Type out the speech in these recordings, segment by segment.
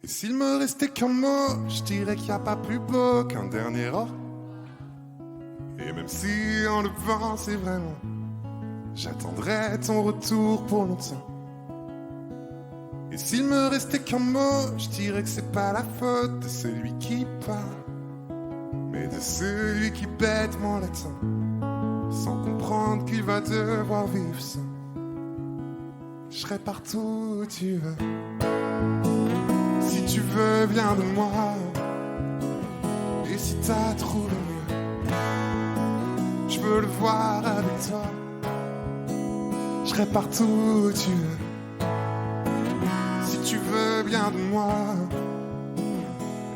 S'il me restait qu'un mot, je dirais qu'il n'y a pas plus beau qu'un dernier or. Et même si en le vent c'est vraiment, j'attendrai ton retour pour longtemps. Et s'il me restait qu'un mot, je dirais que c'est pas la faute de celui qui parle, mais de celui qui bêtement l'attend, sans comprendre qu'il va devoir vivre sans. Je serai partout où tu veux. Si tu veux, viens de moi. Et si t'as trouvé mieux, je veux le voir avec toi. Je serai partout où tu veux. Si tu veux, viens de moi.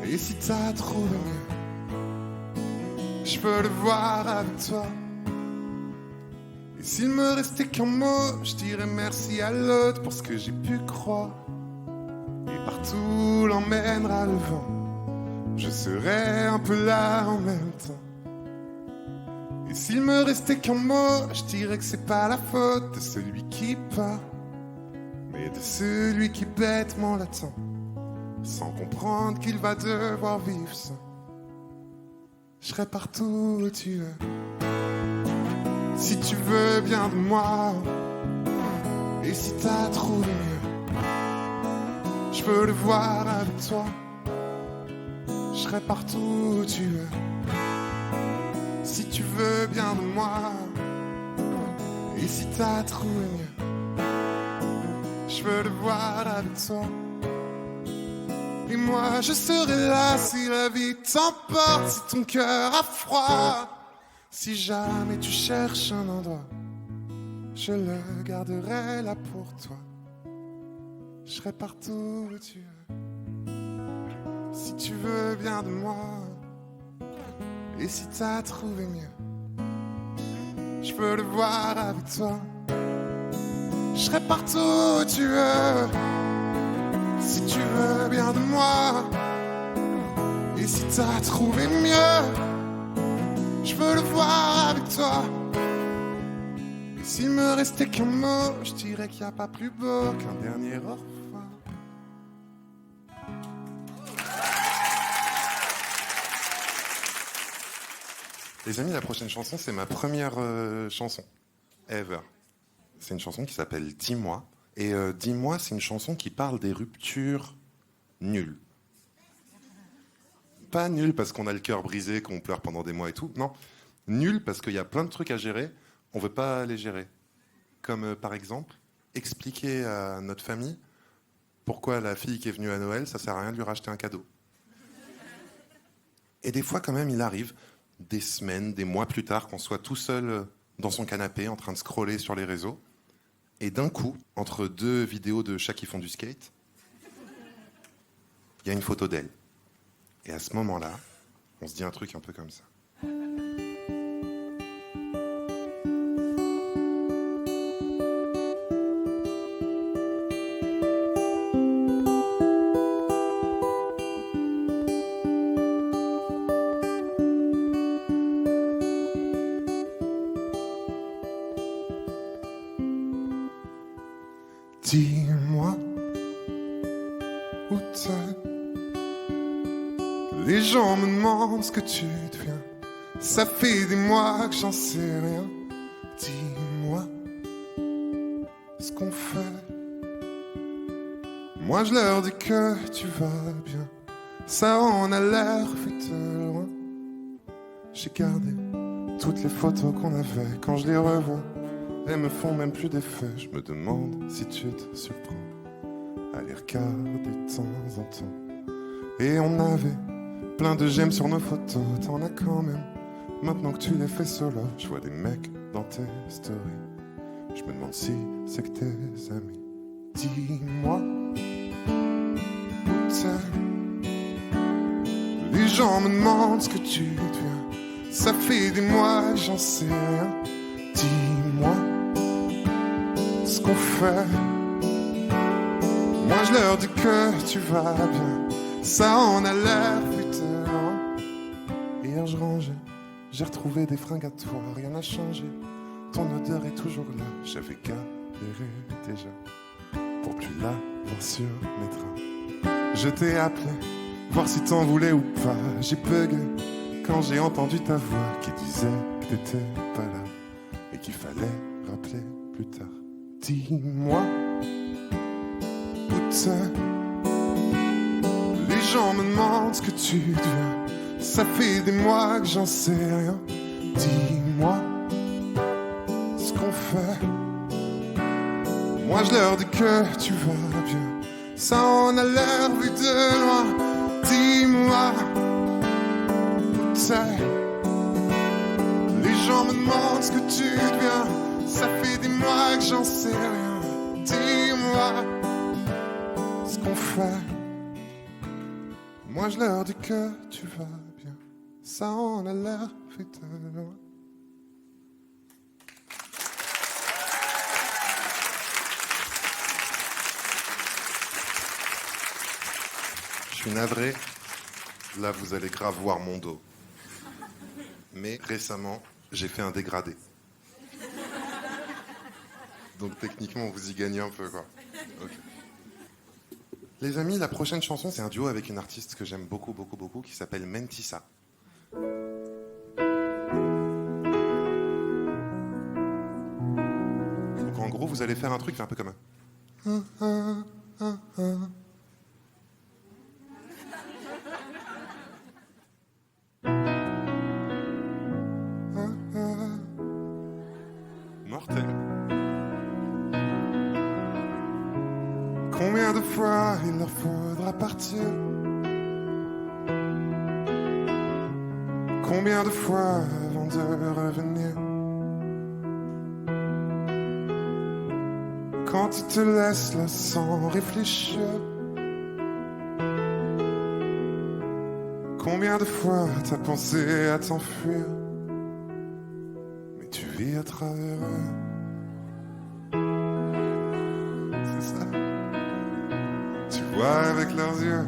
Et si t'as trouvé mieux, je veux le voir avec toi. Et s'il me restait qu'un mot, je dirais merci à l'autre pour ce que j'ai pu croire. Et partout l'emmènera le vent, je serai un peu là en même temps. Et s'il me restait qu'un mot, je dirais que c'est pas la faute de celui qui part, mais de celui qui bêtement l'attend, sans comprendre qu'il va devoir vivre sans. Je serai partout où tu veux. Si tu veux, viens de moi. Et si t'as trouvé mieux, je veux le voir avec toi. Je serai partout où tu veux. Si tu veux, viens de moi. Et si t'as trouvé mieux, je veux le voir avec toi. Et moi je serai là si la vie t'emporte, si ton cœur a froid. Si jamais tu cherches un endroit, je le garderai là pour toi. Je serai partout où tu veux. Si tu veux, viens de moi. Et si t'as trouvé mieux, je veux le voir avec toi. Je serai partout où tu veux. Si tu veux, viens de moi. Et si t'as trouvé mieux, je veux le voir avec toi. Et s'il me restait qu'un mot, je dirais qu'il n'y a pas plus beau qu'un dernier au revoir. Les amis, la prochaine chanson, c'est ma première chanson ever. C'est une chanson qui s'appelle Dis-moi. Et Dis-moi, c'est une chanson qui parle des ruptures nulles. Pas nul parce qu'on a le cœur brisé, qu'on pleure pendant des mois et tout. Non, nul parce qu'il y a plein de trucs à gérer, on veut pas les gérer. Comme par exemple, expliquer à notre famille pourquoi la fille qui est venue à Noël, ça sert à rien de lui racheter un cadeau. Et des fois quand même, il arrive, des semaines, des mois plus tard, qu'on soit tout seul dans son canapé, en train de scroller sur les réseaux, et d'un coup, entre deux vidéos de chats qui font du skate, il y a une photo d'elle. Et à ce moment-là, on se dit un truc un peu comme ça. Dis-moi où t'es. Les gens me demandent ce que tu deviens. Ça fait des mois que j'en sais rien. Dis-moi ce qu'on fait. Moi je leur dis que tu vas bien. Ça en a l'air fait loin. J'ai gardé toutes les photos qu'on avait. Quand je les revois, elles me font même plus d'effet. Je me demande si tu te surprends à les regarder de temps en temps. Et on avait plein de j'aime sur nos photos, t'en as quand même. Maintenant que tu les fais solo, je vois des mecs dans tes stories. Je me demande si c'est que tes amis. Dis-moi où t'es. Les gens me demandent ce que tu deviens. Ça fait des mois, j'en sais rien. Dis-moi ce qu'on fait. Moi je leur dis que tu vas bien. Ça en a l'air putain. Hier je rangeais, j'ai retrouvé des fringues à toi. Rien n'a changé, ton odeur est toujours là. J'avais galéré déjà pour plus la voir sur mes draps. Je t'ai appelé, voir si t'en voulais ou pas. J'ai bugué quand j'ai entendu ta voix qui disait que t'étais pas là et qu'il fallait rappeler plus tard. Dis-moi, putain, les gens me demandent ce que tu deviens. Ça fait des mois que j'en sais rien. Dis-moi ce qu'on fait. Moi je leur dis que tu vas bien. Ça en a l'air vu de loin. Dis-moi, putain, les gens me demandent ce que tu deviens. Ça fait des mois que j'en sais rien. Dis-moi ce qu'on fait. Moi je leur dis que tu vas bien. Ça en a l'air vu de loin. Je suis navré, là vous allez grave voir mon dos. Mais récemment, j'ai fait un dégradé. Donc techniquement, vous y gagnez un peu, quoi. Okay. Les amis, la prochaine chanson, c'est un duo avec une artiste que j'aime beaucoup, beaucoup, beaucoup, qui s'appelle Mentissa. Donc en gros, vous allez faire un truc un peu comme un... Mortel. Combien de fois il leur faudra partir? Combien de fois avant de revenir? Quand tu te laisses là sans réfléchir? Combien de fois t'as pensé à t'enfuir? Mais tu vis à travers eux. C'est ça. Tu vois avec leurs yeux.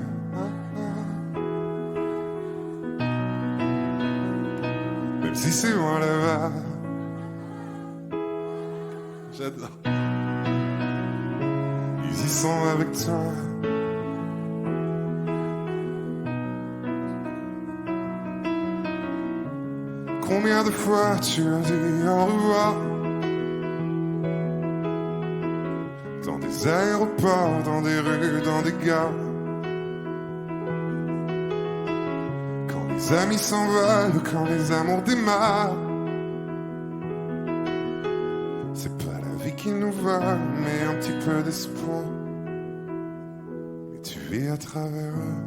Même si c'est loin là-bas. J'adore. Ils y sont avec toi. Combien de fois tu as dit au revoir? Dans des aéroports, dans des rues, dans des gares. Quand les amis s'envolent, quand les amours démarrent. C'est pas la vie qui nous vole, mais un petit peu d'espoir. Mais tu vis à travers eux.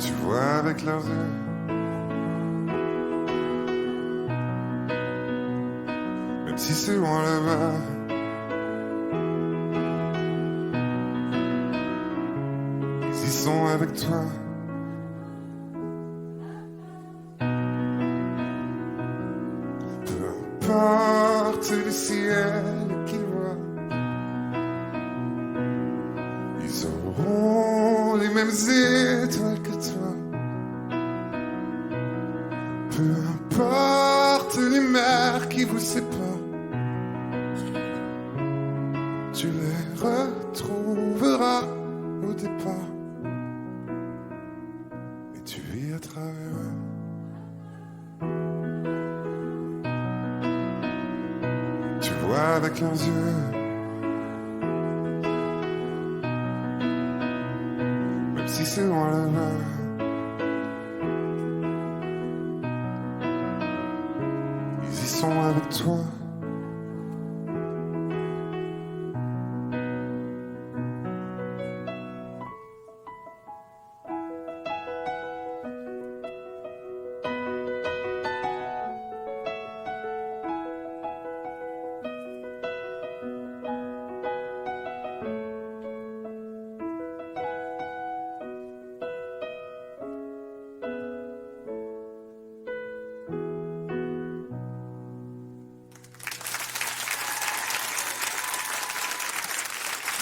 Tu vois avec leurs yeux. Même si c'est loin là-bas. Ils y sont avec toi. Peu importe le ciel qu'ils voient, ils auront les mêmes étoiles que toi. Peu importe les mers qui vous séparent, tu les retrouveras au départ. Et tu vis à travers eux. Tu vois avec leurs yeux. Même si c'est loin là-bas. Ils y sont avec toi.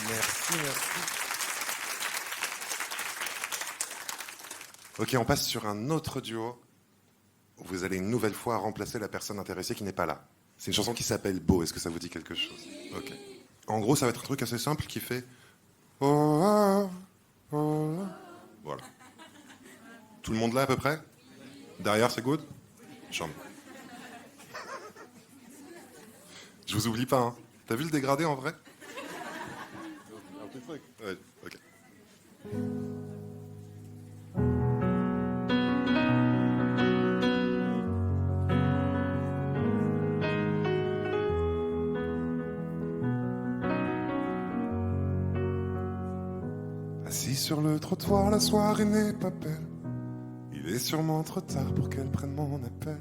Merci, merci. Ok, on passe sur un autre duo. Vous allez une nouvelle fois remplacer la personne intéressée qui n'est pas là. C'est une chanson qui s'appelle Beau. Est-ce que ça vous dit quelque chose? Ok. En gros, ça va être un truc assez simple qui fait oh, oh, oh. Voilà. Tout le monde là à peu près? Derrière, c'est good? Chante. Je vous oublie pas, hein. T'as vu le dégradé en vrai? Un petit truc. Ouais, ok. Assis sur le trottoir, la soirée n'est pas belle. Il est sûrement trop tard pour qu'elle prenne mon appel.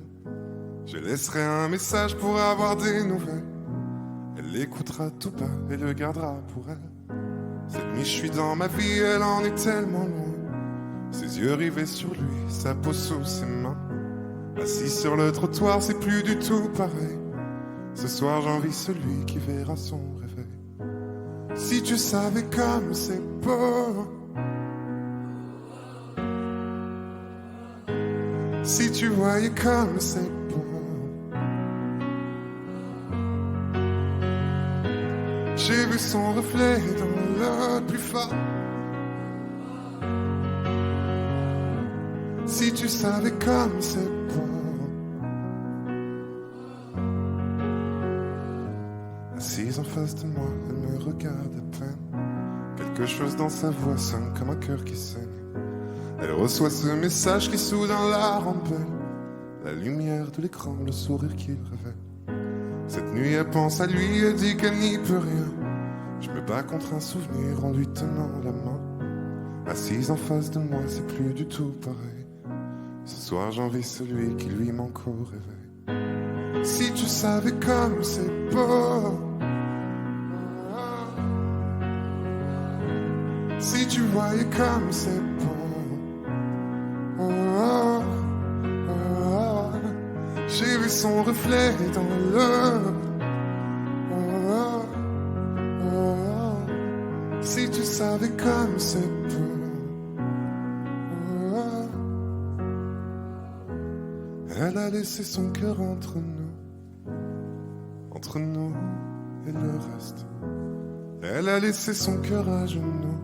Je laisserai un message pour avoir des nouvelles. Elle l'écoutera tout bas et le gardera pour elle. Cette nuit je suis dans ma vie, elle en est tellement loin. Ses yeux rivés sur lui, sa peau sous ses mains. Assis sur le trottoir, c'est plus du tout pareil. Ce soir j'envie celui qui verra son réveil. Si tu savais comme c'est beau, si tu voyais comme c'est beau, j'ai vu son reflet dans le plus fort. Si tu savais comme c'est beau. Assise en face de moi, elle me regarde à peine. Quelque chose dans sa voix sonne comme un cœur qui saigne. Elle reçoit ce message qui soudain la rend belle. La lumière de l'écran, le sourire qu'il révèle. Cette nuit elle pense à lui et dit qu'elle n'y peut rien. Je me bats contre un souvenir en lui tenant la main. Assise en face de moi, c'est plus du tout pareil. Ce soir j'envie celui qui lui manque au réveil. Si tu savais comme c'est beau, si tu voyais comme c'est beau, oh, oh, oh, oh. J'ai vu son reflet dans le oh, oh, oh. Si tu savais comme c'est beau, oh, oh. Elle a laissé son cœur entre nous et le reste. Elle a laissé son cœur à genoux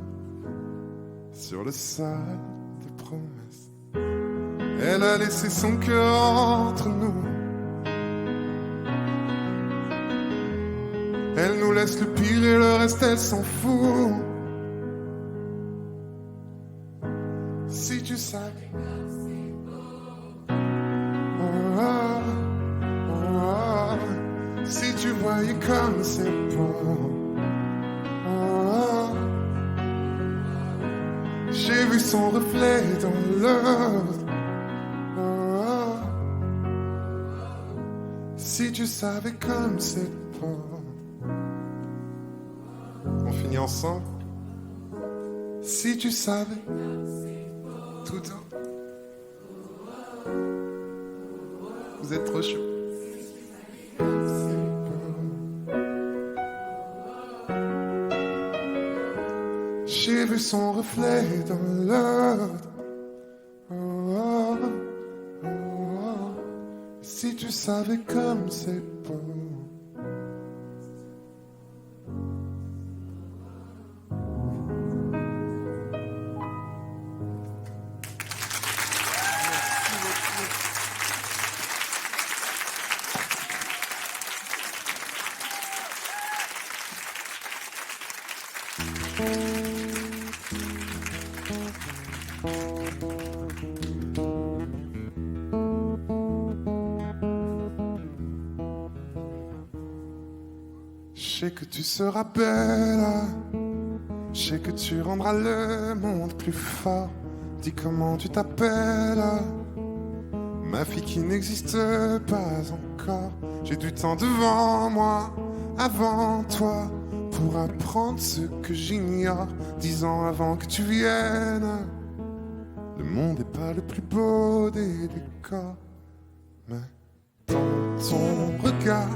sur le sable des promesses. Elle a laissé son cœur entre nous. Elle nous laisse le pire et le reste elle s'en fout. Si tu savais oh, oh, oh, oh. Si tu voyais comme c'est beau. J'ai vu son reflet dans l'eau. Oh, si tu savais comme c'est beau. On finit ensemble. Si tu savais tout haut. Vous êtes trop chaud. J'ai vu son reflet dans l'eau. Oh, oh, oh. Si tu savais comme c'est beau. Je sais que tu seras belle, je sais que tu rendras le monde plus fort. Dis comment tu t'appelles, ma fille qui n'existe pas encore. J'ai du temps devant moi, avant toi, pour apprendre ce que j'ignore. 10 ans avant que tu viennes, le monde n'est pas le plus beau des décors, mais dans ton regard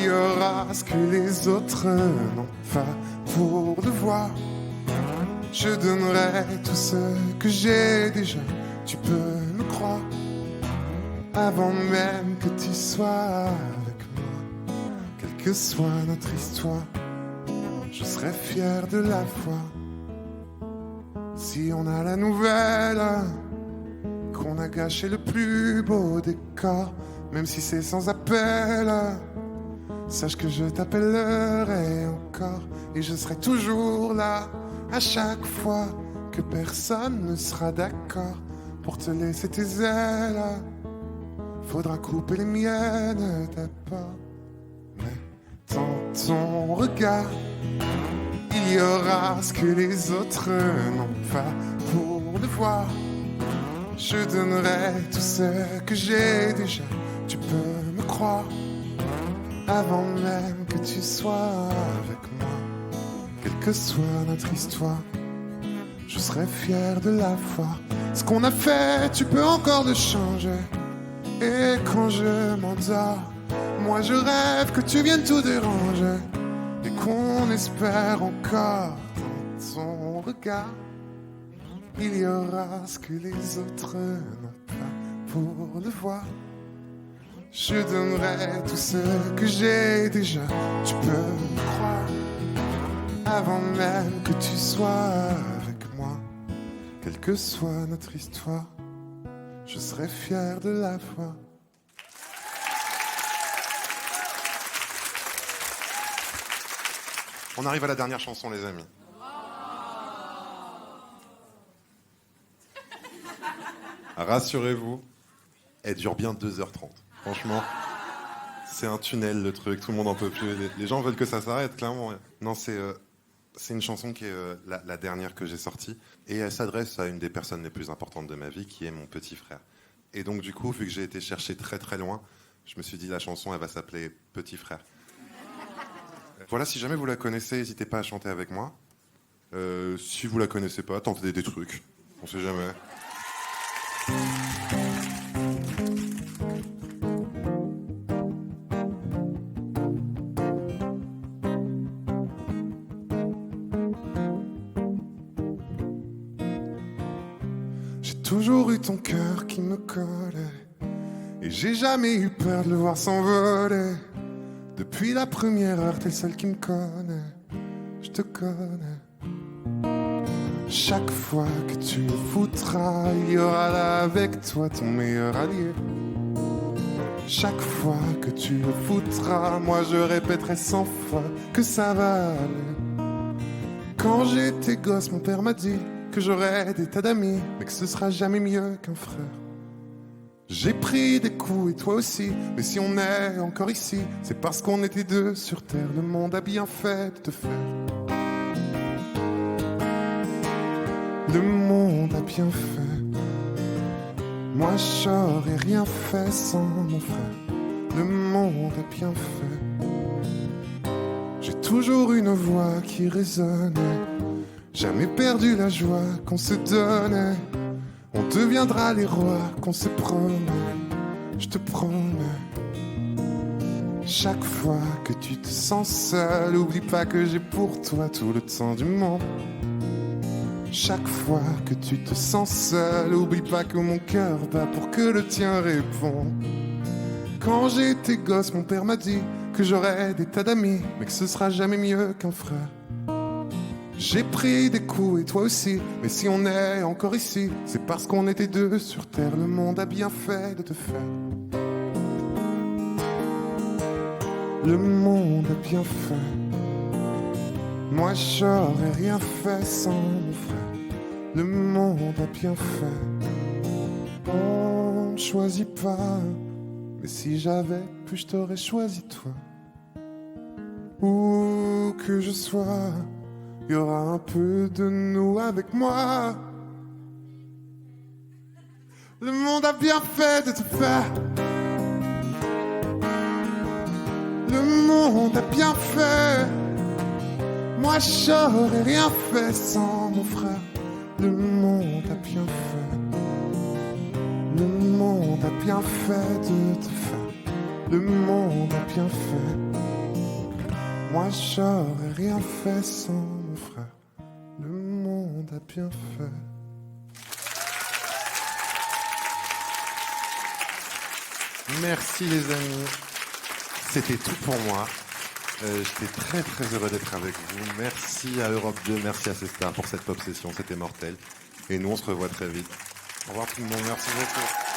il y aura ce que les autres n'ont pas. Pour le voir, je donnerai tout ce que j'ai déjà. Tu peux me croire, avant même que tu sois avec moi. que soit notre histoire, je serais fier de la foi. Si on a la nouvelle qu'on a gâché le plus beau décor, même si c'est sans appel, sache que je t'appellerai encore et je serai toujours là à chaque fois que personne ne sera d'accord pour te laisser tes ailes. Faudra couper les miennes d'abord. Mais dans ton regard, il y aura ce que les autres n'ont pas. Pour le voir, je donnerai tout ce que j'ai déjà. Tu peux me croire, avant même que tu sois avec moi. Quelle que soit notre histoire, je serai fier de la voir. Ce qu'on a fait, tu peux encore le changer. Et quand je m'endors, moi je rêve que tu viennes tout déranger. Et qu'on espère encore dans ton regard, il y aura ce que les autres n'ont pas. Pour le voir, je donnerai tout ce que j'ai déjà. Tu peux me croire, avant même que tu sois avec moi. Quelle que soit notre histoire, je serai fier de la foi. On arrive à la dernière chanson, les amis. Rassurez-vous, elle dure bien 2h30. Franchement, c'est un tunnel le truc, tout le monde en peut plus. Les gens veulent que ça s'arrête, clairement. Non, c'est une chanson qui est la dernière que j'ai sortie. Et elle s'adresse à une des personnes les plus importantes de ma vie, qui est mon petit frère. Et donc du coup, vu que j'ai été chercher très très loin, je me suis dit la chanson, elle va s'appeler Petit frère. Voilà, si jamais vous la connaissez, n'hésitez pas à chanter avec moi. Si vous la connaissez pas, tentez des trucs. On sait jamais. J'ai toujours eu ton cœur qui me collait, et j'ai jamais eu peur de le voir s'envoler. Depuis la première heure, t'es le seul qui me connaît. Je te connais. Chaque fois que tu le foutras, il y aura là avec toi ton meilleur allié. Chaque fois que tu le foutras, moi je répéterai 100 fois que ça va aller. Quand j'étais gosse, mon père m'a dit que j'aurais des tas d'amis, mais que ce sera jamais mieux qu'un frère. J'ai pris des coups et toi aussi, mais si on est encore ici, c'est parce qu'on était deux sur terre. Le monde a bien fait de te faire. Le monde a bien fait. Moi j'aurais rien fait sans mon frère. Le monde a bien fait. J'ai toujours une voix qui résonnait, jamais perdu la joie qu'on se donnait. On deviendra les rois qu'on se promet, je te promets. Chaque fois que tu te sens seul, oublie pas que j'ai pour toi tout le temps du monde. Chaque fois que tu te sens seul, oublie pas que mon cœur bat pour que le tien réponde. Quand j'étais gosse, mon père m'a dit que j'aurais des tas d'amis, mais que ce sera jamais mieux qu'un frère. J'ai pris des coups et toi aussi, mais si on est encore ici, c'est parce qu'on était deux sur terre. Le monde a bien fait de te faire. Le monde a bien fait. Moi j'aurais rien fait sans mon frère. Le monde a bien fait. On ne choisit pas, mais si j'avais pu, je t'aurais choisi toi. Où que je sois, il y aura un peu de nous avec moi. Le monde a bien fait de te faire. Le monde a bien fait. Moi j'aurais rien fait sans mon frère. Le monde a bien fait. Le monde a bien fait de te faire. Le monde a bien fait. Moi j'aurais rien fait sans mon frère. Le monde a bien fait. Merci les amis. C'était tout pour moi. J'étais très très heureux d'être avec vous. Merci à Europe 2, merci à ces stars pour cette pop session, c'était mortel. Et nous on se revoit très vite. Au revoir tout le monde, merci beaucoup.